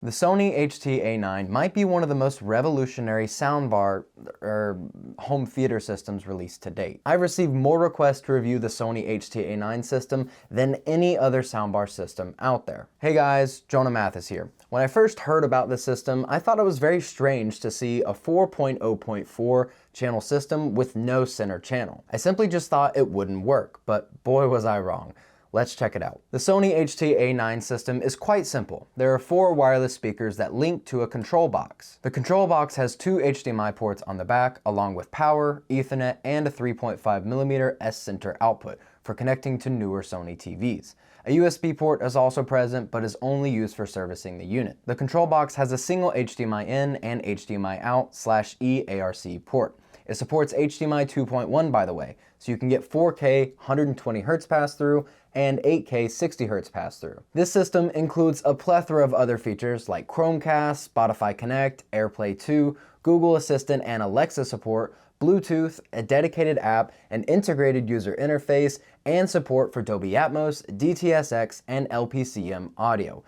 The Sony HT-A9 might be one of the most revolutionary soundbar home theater systems released to date. I've received more requests to review the Sony HT-A9 system than any other soundbar system out there. Hey guys, Jonah Mathis here. When I first heard about this system, I thought it was very strange to see a 4.0.4 channel system with no center channel. I simply just thought it wouldn't work, but boy was I wrong. Let's check it out. The Sony HT-A9 system is quite simple. There are 4 wireless speakers that link to a control box. The control box has 2 HDMI ports on the back, along with power, Ethernet, and a 3.5mm S-center output for connecting to newer Sony TVs. A USB port is also present, but is only used for servicing the unit. The control box has a single HDMI in and HDMI out /eARC port. It supports HDMI 2.1 by the way, so you can get 4K 120Hz pass-through and 8K 60Hz pass-through. This system includes a plethora of other features like Chromecast, Spotify Connect, AirPlay 2, Google Assistant and Alexa support, Bluetooth, a dedicated app, an integrated user interface, and support for Dolby Atmos, DTS:X, and LPCM audio.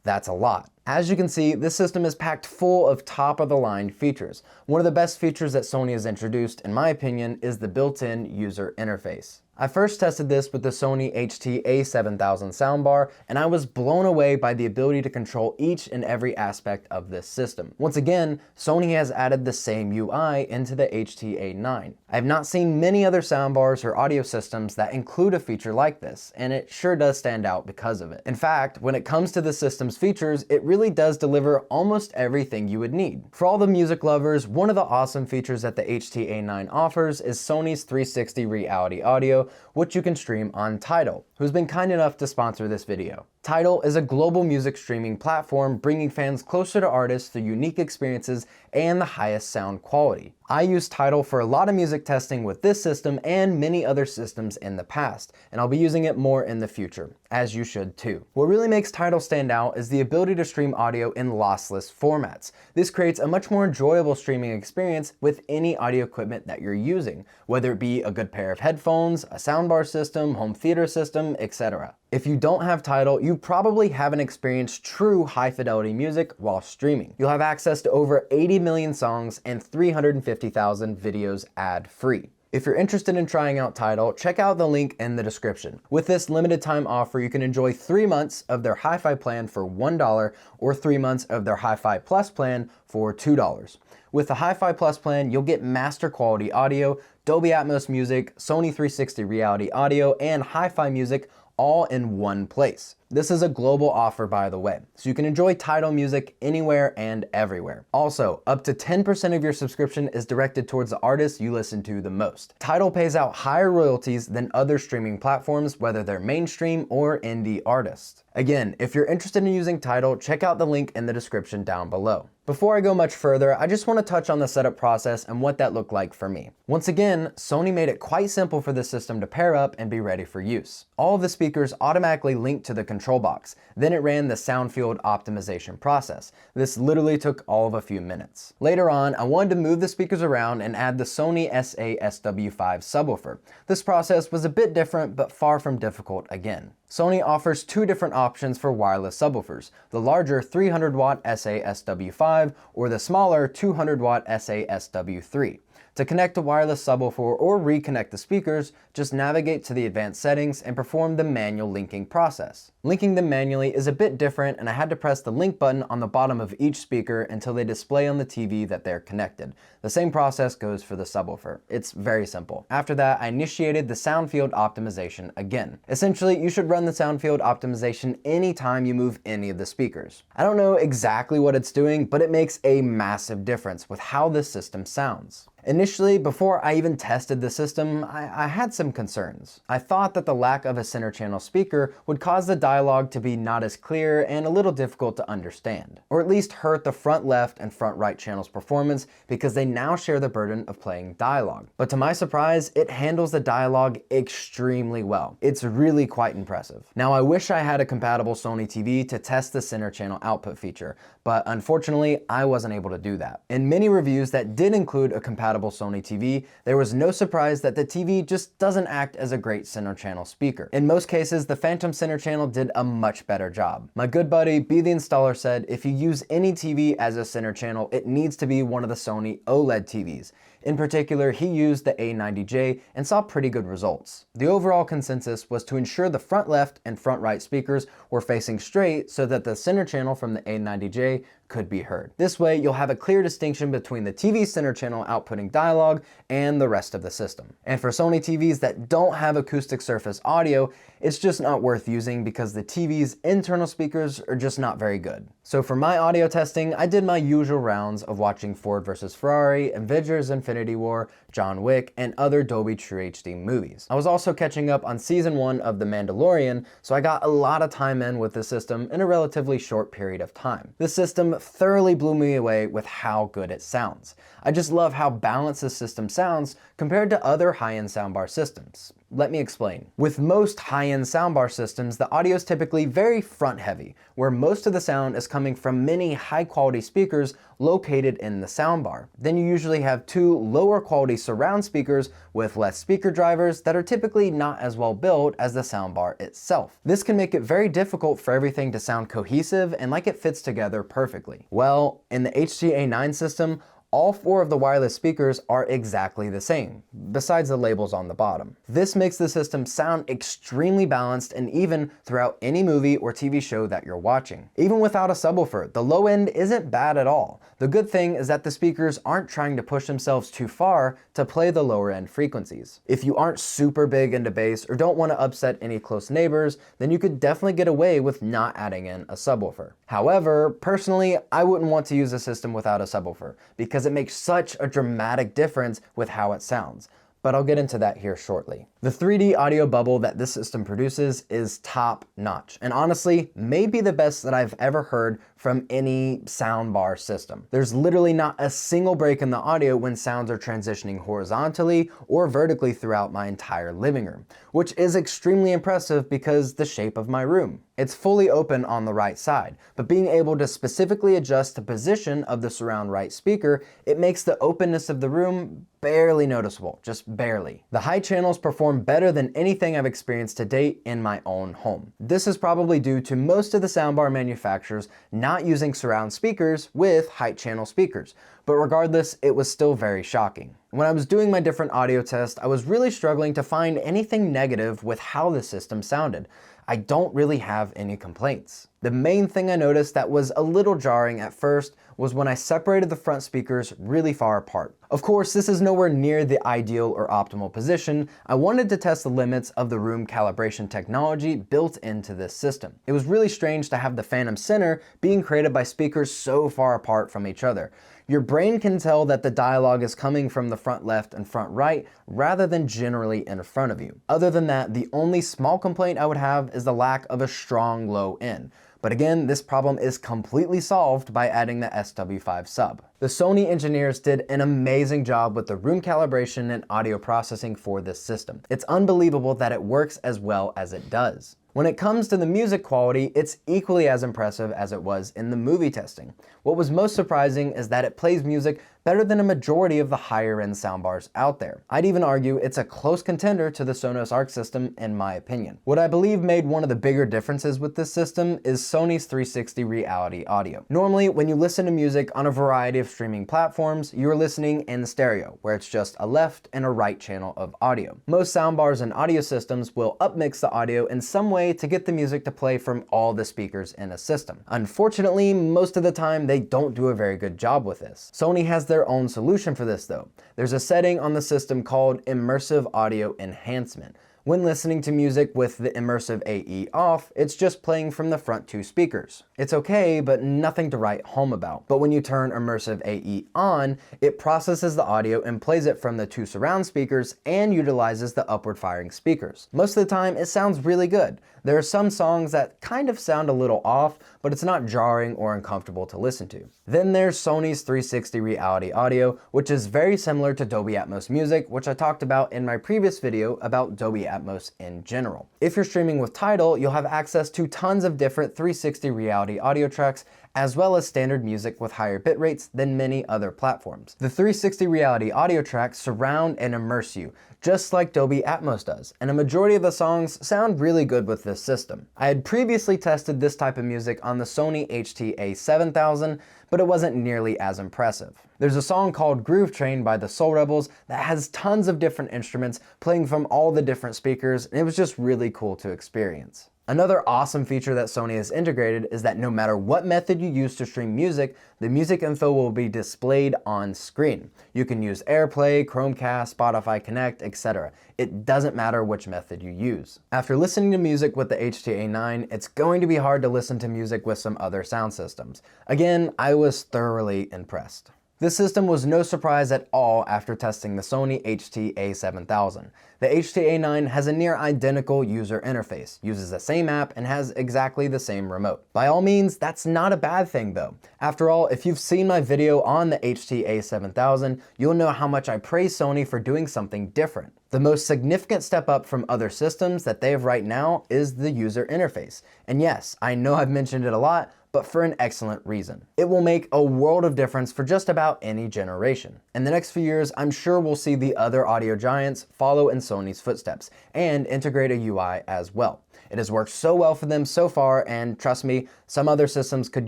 That's a lot. As you can see, this system is packed full of top-of-the-line features. One of the best features that Sony has introduced, in my opinion, is the built-in user interface. I first tested this with the Sony HT-A7000 soundbar, and I was blown away by the ability to control each and every aspect of this system. Once again, Sony has added the same UI into the HT-A9. I have not seen many other soundbars or audio systems that include a feature like this, and it sure does stand out because of it. In fact, when it comes to the system's features, it really does deliver almost everything you would need. For all the music lovers, one of the awesome features that the HT-A9 offers is Sony's 360 reality audio, which you can stream on TIDAL, who's been kind enough to sponsor this video. TIDAL is a global music streaming platform bringing fans closer to artists through unique experiences and the highest sound quality. I used TIDAL for a lot of music testing with this system and many other systems in the past, and I'll be using it more in the future, as you should too. What really makes TIDAL stand out is the ability to stream audio in lossless formats. This creates a much more enjoyable streaming experience with any audio equipment that you're using, whether it be a good pair of headphones, a soundbar system, home theater system, etc. If you don't have TIDAL, you probably haven't experienced true high-fidelity music while streaming. You'll have access to over 80 million songs and 350,000 videos ad-free. If you're interested in trying out TIDAL, check out the link in the description. With this limited time offer, you can enjoy 3 months of their Hi-Fi plan for $1 or 3 months of their Hi-Fi Plus plan for $2. With the Hi-Fi Plus plan, you'll get master quality audio, Dolby Atmos music, Sony 360 reality audio, and Hi-Fi music all in one place. This is a global offer, by the way, so you can enjoy TIDAL music anywhere and everywhere. Also, up to 10% of your subscription is directed towards the artists you listen to the most. TIDAL pays out higher royalties than other streaming platforms, whether they're mainstream or indie artists. Again, if you're interested in using TIDAL, check out the link in the description down below. Before I go much further, I just want to touch on the setup process and what that looked like for me. Once again, Sony made it quite simple for the system to pair up and be ready for use. All of the speakers automatically linked to the control box. Then it ran the sound field optimization process. This literally took all of a few minutes. Later on, I wanted to move the speakers around and add the Sony SA-SW5 subwoofer. This process was a bit different, but far from difficult again. Sony offers 2 different options for wireless subwoofers, the larger 300-watt SA-SW5 or the smaller 200-watt SA-SW3. To connect a wireless subwoofer or reconnect the speakers, just navigate to the advanced settings and perform the manual linking process. Linking them manually is a bit different, and I had to press the link button on the bottom of each speaker until they display on the TV that they're connected. The same process goes for the subwoofer. It's very simple. After that, I initiated the sound field optimization again. Essentially, you should run the sound field optimization anytime you move any of the speakers. I don't know exactly what it's doing, but it makes a massive difference with how this system sounds. Initially, before I even tested the system, I had some concerns. I thought that the lack of a center channel speaker would cause the dialogue to be not as clear and a little difficult to understand, or at least hurt the front left and front right channels' performance because they now share the burden of playing dialogue. But to my surprise, it handles the dialogue extremely well. It's really quite impressive. Now, I wish I had a compatible Sony TV to test the center channel output feature, but unfortunately, I wasn't able to do that. In many reviews that did include a compatible compatible Sony TV, there was no surprise that the TV just doesn't act as a great center channel speaker. In most cases, the Phantom center channel did a much better job. My good buddy, B the Installer, said if you use any TV as a center channel, it needs to be one of the Sony OLED TVs. In particular, he used the A90J and saw pretty good results. The overall consensus was to ensure the front left and front right speakers were facing straight so that the center channel from the A90J could be heard. This way, you'll have a clear distinction between the TV center channel outputting dialogue and the rest of the system. And for Sony TVs that don't have acoustic surface audio, it's just not worth using because the TV's internal speakers are just not very good. So for my audio testing, I did my usual rounds of watching Ford vs. Ferrari, Avengers Infinity War, John Wick, and other Dolby True HD movies. I was also catching up on season 1 of The Mandalorian, so I got a lot of time in with the system in a relatively short period of time. This system thoroughly blew me away with how good it sounds. I just love how balanced this system sounds compared to other high-end soundbar systems. Let me explain. With most high-end soundbar systems, the audio is typically very front-heavy, where most of the sound is coming from many high-quality speakers located in the soundbar. Then you usually have 2 lower-quality surround speakers with less speaker drivers that are typically not as well built as the soundbar itself. This can make it very difficult for everything to sound cohesive and like it fits together perfectly. Well, in the HT-A9 system, all 4 of the wireless speakers are exactly the same, besides the labels on the bottom. This makes the system sound extremely balanced and even throughout any movie or TV show that you're watching. Even without a subwoofer, the low end isn't bad at all. The good thing is that the speakers aren't trying to push themselves too far to play the lower end frequencies. If you aren't super big into bass or don't want to upset any close neighbors, then you could definitely get away with not adding in a subwoofer. However, personally, I wouldn't want to use a system without a subwoofer because it makes such a dramatic difference with how it sounds. But I'll get into that here shortly. The 3D audio bubble that this system produces is top notch, and honestly, may be the best that I've ever heard from any soundbar system. There's literally not a single break in the audio when sounds are transitioning horizontally or vertically throughout my entire living room, which is extremely impressive because the shape of my room. It's fully open on the right side, but being able to specifically adjust the position of the surround right speaker, it makes the openness of the room barely noticeable, just barely. The high channels perform better than anything I've experienced to date in my own home. This is probably due to most of the soundbar manufacturers not using surround speakers with high channel speakers, but regardless, it was still very shocking. When I was doing my different audio tests, I was really struggling to find anything negative with how the system sounded. I don't really have any complaints. The main thing I noticed that was a little jarring at first was when I separated the front speakers really far apart. Of course, this is nowhere near the ideal or optimal position. I wanted to test the limits of the room calibration technology built into this system. It was really strange to have the Phantom Center being created by speakers so far apart from each other. Your brain can tell that the dialogue is coming from the front left and front right rather than generally in front of you. Other than that, the only small complaint I would have is the lack of a strong low end. But again, this problem is completely solved by adding the SW5 sub. The Sony engineers did an amazing job with the room calibration and audio processing for this system. It's unbelievable that it works as well as it does. When it comes to the music quality, it's equally as impressive as it was in the movie testing. What was most surprising is that it plays music better than a majority of the higher end soundbars out there. I'd even argue it's a close contender to the Sonos Arc system in my opinion. What I believe made one of the bigger differences with this system is Sony's 360 reality audio. Normally, when you listen to music on a variety of streaming platforms, you're listening in stereo, where it's just a left and a right channel of audio. Most soundbars and audio systems will upmix the audio in some way to get the music to play from all the speakers in a system. Unfortunately, most of the time they don't do a very good job with this. Sony has their own solution for this though. There's a setting on the system called Immersive Audio Enhancement. When listening to music with the Immersive AE off, it's just playing from the front 2 speakers. It's okay, but nothing to write home about. But when you turn Immersive AE on, it processes the audio and plays it from the 2 surround speakers and utilizes the upward firing speakers. Most of the time, it sounds really good. There are some songs that kind of sound a little off, but it's not jarring or uncomfortable to listen to. Then there's Sony's 360 reality audio, which is very similar to Dolby Atmos music, which I talked about in my previous video about Dolby Atmos in general. If you're streaming with TIDAL, you'll have access to tons of different 360 reality audio tracks as well as standard music with higher bit rates than many other platforms. The 360 reality audio tracks surround and immerse you, just like Dolby Atmos does, and a majority of the songs sound really good with this system. I had previously tested this type of music on the Sony HT-A9, but it wasn't nearly as impressive. There's a song called Groove Train by the Soul Rebels that has tons of different instruments playing from all the different speakers, and it was just really cool to experience. Another awesome feature that Sony has integrated is that no matter what method you use to stream music, the music info will be displayed on screen. You can use AirPlay, Chromecast, Spotify Connect, etc. It doesn't matter which method you use. After listening to music with the HT-A9, it's going to be hard to listen to music with some other sound systems. Again, I was thoroughly impressed. This system was no surprise at all after testing the Sony HT-A7000. The HT-A9 has a near identical user interface, uses the same app, and has exactly the same remote. By all means, that's not a bad thing though. After all, if you've seen my video on the HT-A7000, you'll know how much I praise Sony for doing something different. The most significant step up from other systems that they have right now is the user interface. And yes, I know I've mentioned it a lot, but for an excellent reason. It will make a world of difference for just about any generation. In the next few years, I'm sure we'll see the other audio giants follow in Sony's footsteps and integrate a UI as well. It has worked so well for them so far, and trust me, some other systems could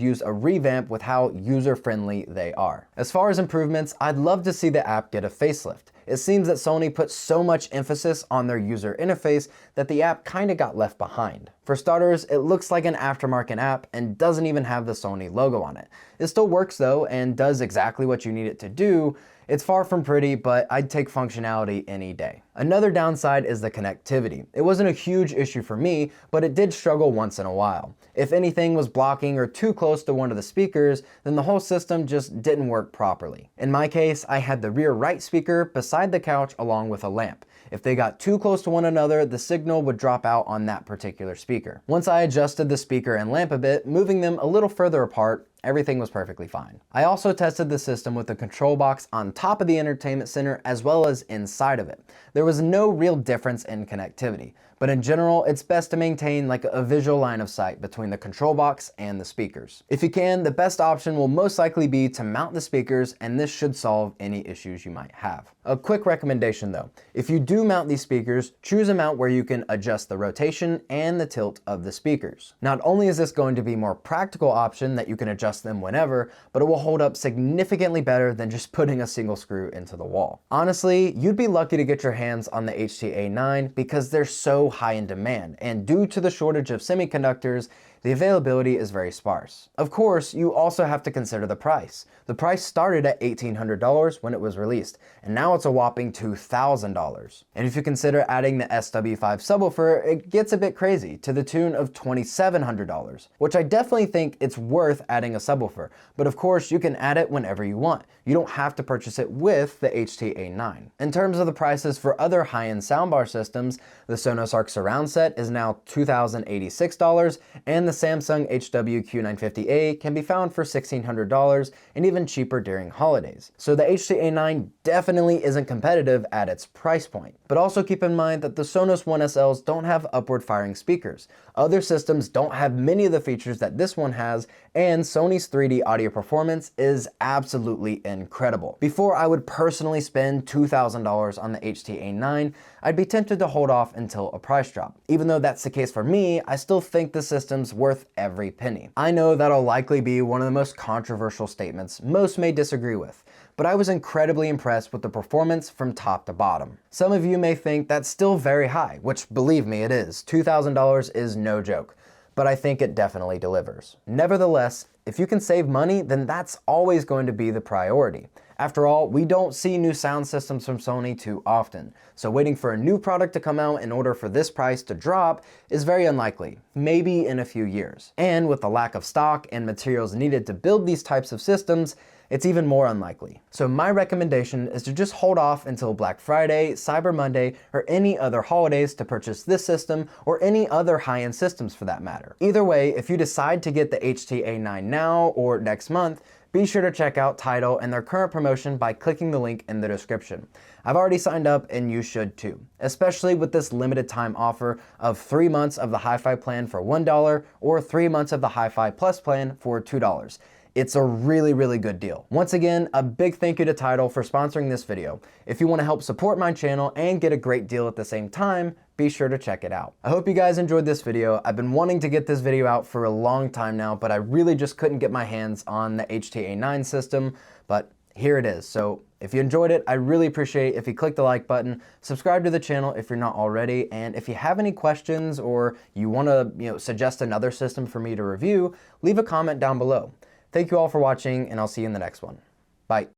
use a revamp with how user-friendly they are. As far as improvements, I'd love to see the app get a facelift. It seems that Sony put so much emphasis on their user interface that the app kinda got left behind. For starters, it looks like an aftermarket app and doesn't even have the Sony logo on it. It still works though and does exactly what you need it to do. It's far from pretty, but I'd take functionality any day. Another downside is the connectivity. It wasn't a huge issue for me, but it did struggle once in a while. If anything was blocking or too close to one of the speakers, then the whole system just didn't work properly. In my case, I had the rear right speaker beside the couch along with a lamp. If they got too close to one another, the signal would drop out on that particular speaker. Once I adjusted the speaker and lamp a bit, moving them a little further apart, everything was perfectly fine. I also tested the system with the control box on top of the entertainment center as well as inside of it. There was no real difference in connectivity, but in general, it's best to maintain like a visual line of sight between the control box and the speakers. If you can, the best option will most likely be to mount the speakers, and this should solve any issues you might have. A quick recommendation though, if you do mount these speakers, choose a mount where you can adjust the rotation and the tilt of the speakers. Not only is this going to be a more practical option that you can adjust them whenever, but it will hold up significantly better than just putting a single screw into the wall. Honestly, you'd be lucky to get your hands on the HT-A9 because they're so high in demand, and due to the shortage of semiconductors, the availability is very sparse. Of course, you also have to consider the price. The price started at $1,800 when it was released, and now it's a whopping $2,000. And if you consider adding the SW5 subwoofer, it gets a bit crazy, to the tune of $2,700, which I definitely think it's worth adding a subwoofer, but of course you can add it whenever you want. You don't have to purchase it with the HT-A9. In terms of the prices for other high-end soundbar systems, the Sonos Arc Surround Set is now $2,086, and the Samsung HW-Q950A can be found for $1,600 and even cheaper during holidays. So the HT-A9 definitely isn't competitive at its price point. But also keep in mind that the Sonos One SLs don't have upward firing speakers. Other systems don't have many of the features that this one has, and Sony's 3D audio performance is absolutely incredible. Before I would personally spend $2,000 on the HT-A9, I'd be tempted to hold off until a price drop. Even though that's the case for me, I still think the system's worth every penny. I know that'll likely be one of the most controversial statements most may disagree with, but I was incredibly impressed with the performance from top to bottom. Some of you may think that's still very high, which believe me, it is. $2,000 is no joke, but I think it definitely delivers. Nevertheless, if you can save money, then that's always going to be the priority. After all, we don't see new sound systems from Sony too often, so waiting for a new product to come out in order for this price to drop is very unlikely, maybe in a few years. And with the lack of stock and materials needed to build these types of systems, it's even more unlikely. So my recommendation is to just hold off until Black Friday, Cyber Monday, or any other holidays to purchase this system or any other high-end systems for that matter. Either way, if you decide to get the HT-A9 now or next month, be sure to check out TIDAL and their current promotion by clicking the link in the description. I've already signed up and you should too, especially with this limited time offer of 3 months of the Hi-Fi plan for $1 or 3 months of the Hi-Fi Plus plan for $2. It's a really, really good deal. Once again, a big thank you to TIDAL for sponsoring this video. If you want to help support my channel and get a great deal at the same time, be sure to check it out. I hope you guys enjoyed this video. I've been wanting to get this video out for a long time now, but I really just couldn't get my hands on the HT-A9 system, but here it is. So if you enjoyed it, I really appreciate if you click the like button, subscribe to the channel if you're not already, and if you have any questions or you want to suggest another system for me to review, leave a comment down below. Thank you all for watching, and I'll see you in the next one. Bye.